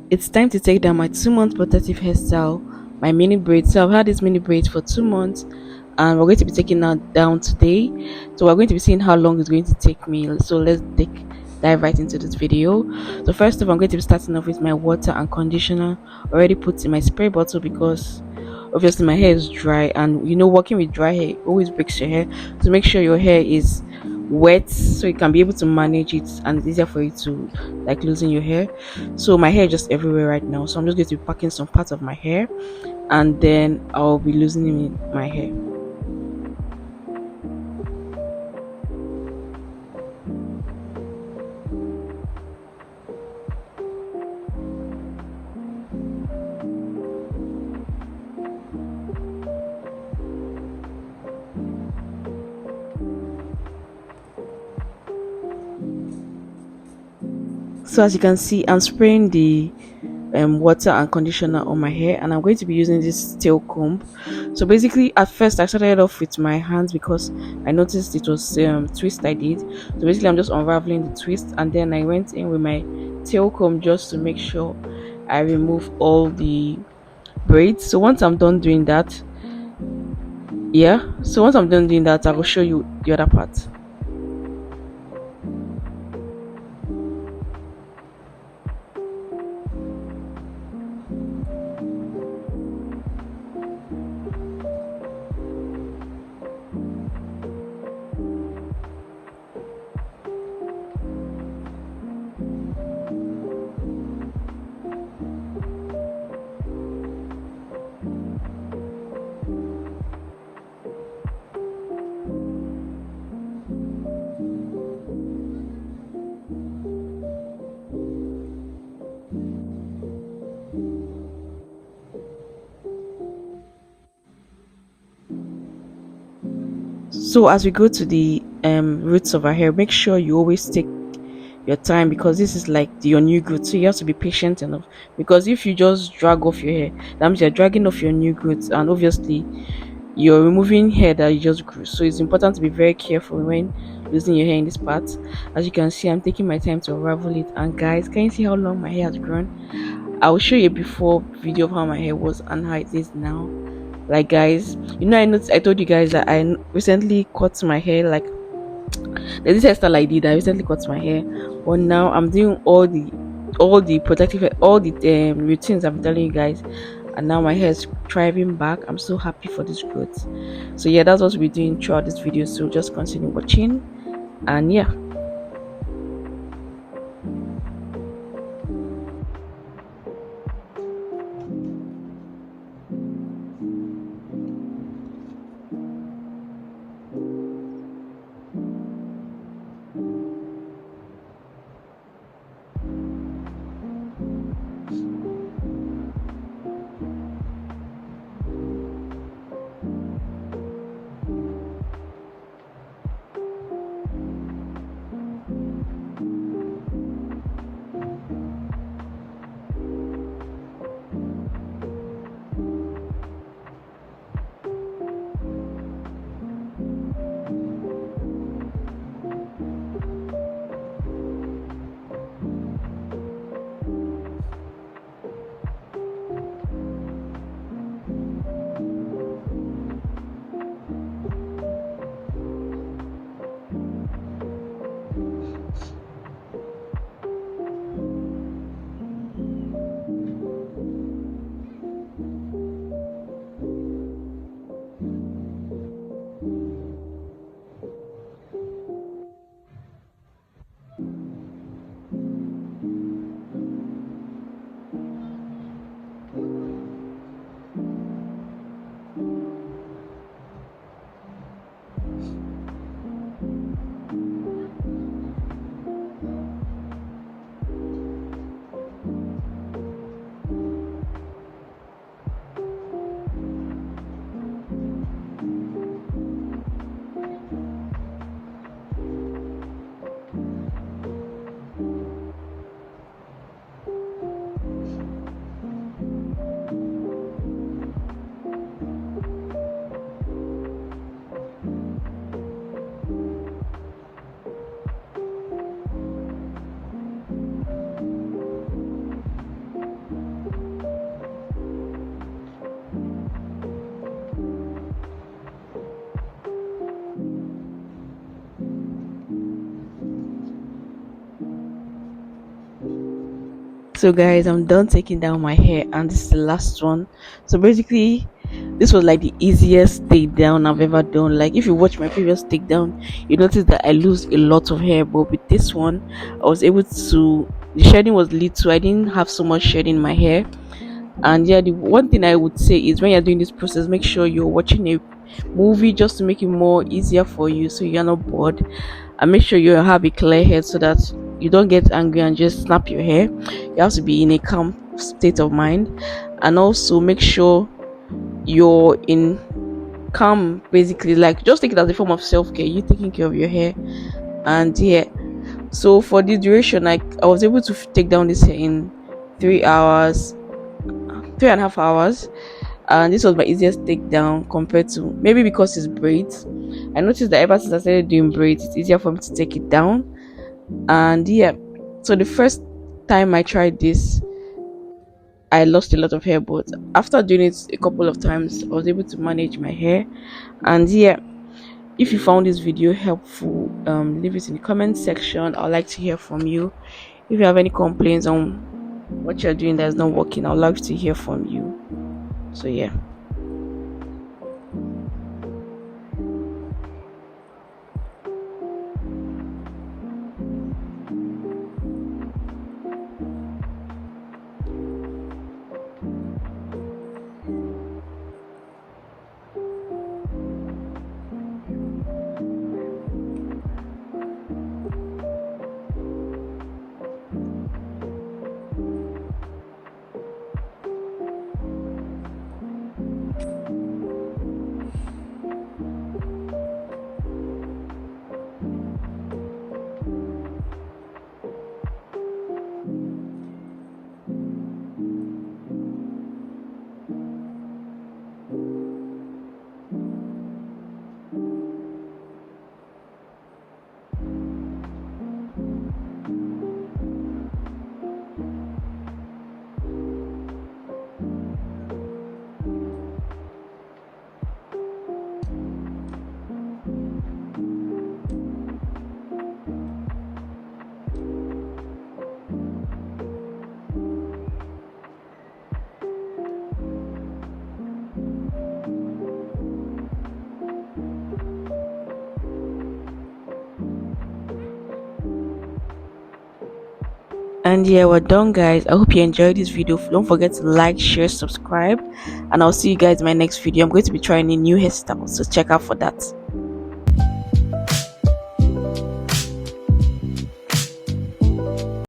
It's time to take down my 2 month protective hairstyle, my mini braids. So I've had this mini braids for 2 months, and we're going to be taking that down today. So we're going to be seeing how long it's going to take me. So let's dive right into this video. So first off, I'm going to be starting off with my water and conditioner already put in my spray bottle, because obviously my hair is dry, and working with dry hair always breaks your hair. So make sure your hair is wet so you can be able to manage it, and it's easier for you to like loosen your hair. So my hair is just everywhere right now, so I'm just going to be packing some parts of my hair, and then I'll be loosening my hair. So as you can see, I'm spraying the water and conditioner on my hair, and I'm going to be using this tail comb. So basically, at first I started off with my hands because I noticed it was twist I did. So basically, I'm just unraveling the twist, and then I went in with my tail comb just to make sure I remove all the braids. So once I'm done doing that, I will show you the other part. So as we go to the roots of our hair, make sure you always take your time, because this is like your new growth. So you have to be patient enough, because if you just drag off your hair, that means you're dragging off your new growth, and obviously you're removing hair that you just grew. So it's important to be very careful when losing your hair in this part. As you can see, I'm taking my time to unravel it, and guys, can you see how long my hair has grown? I will show you a before video of how my hair was and how it is now. Like guys, I told you guys that I recently cut my hair. Like there's this hairstyle I did. I recently cut my hair, but now I'm doing all the protective, all the routines I'm telling you guys, and now my hair is thriving back. I'm so happy for this growth. So yeah, that's what we're doing throughout this video. So just continue watching, and yeah. So guys, I'm done taking down my hair, and this is the last one. So basically, this was like the easiest takedown I've ever done. Like if you watch my previous takedown, you notice that I lose a lot of hair, but with this one, I was able to. The shedding was little. I didn't have so much shedding in my hair. And yeah, the one thing I would say is when you're doing this process, make sure you're watching a movie just to make it more easier for you, so you're not bored. And make sure you have a clear head so that you don't get angry and just snap your hair. You have to be in a calm state of mind. And also make sure you're in calm, basically, like just take it as a form of self-care, you taking care of your hair. And yeah, so for the duration, like I was able to take down this hair in 3 hours, 3.5 hours. And this was my easiest takedown compared to, maybe because it's braids. I noticed that ever since I started doing braids, it's easier for me to take it down. And yeah, so the first time I tried this, I lost a lot of hair, but after doing it a couple of times, I was able to manage my hair. And yeah, if you found this video helpful, leave it in the comment section. I'd like to hear from you. If you have any complaints on what you're doing that's not working, I'd love to hear from you. So yeah. And yeah, we're done, guys. I hope you enjoyed this video. Don't forget to like, share, subscribe, and I'll see you guys in my next video. I'm going to be trying a new hairstyle, so check out for that.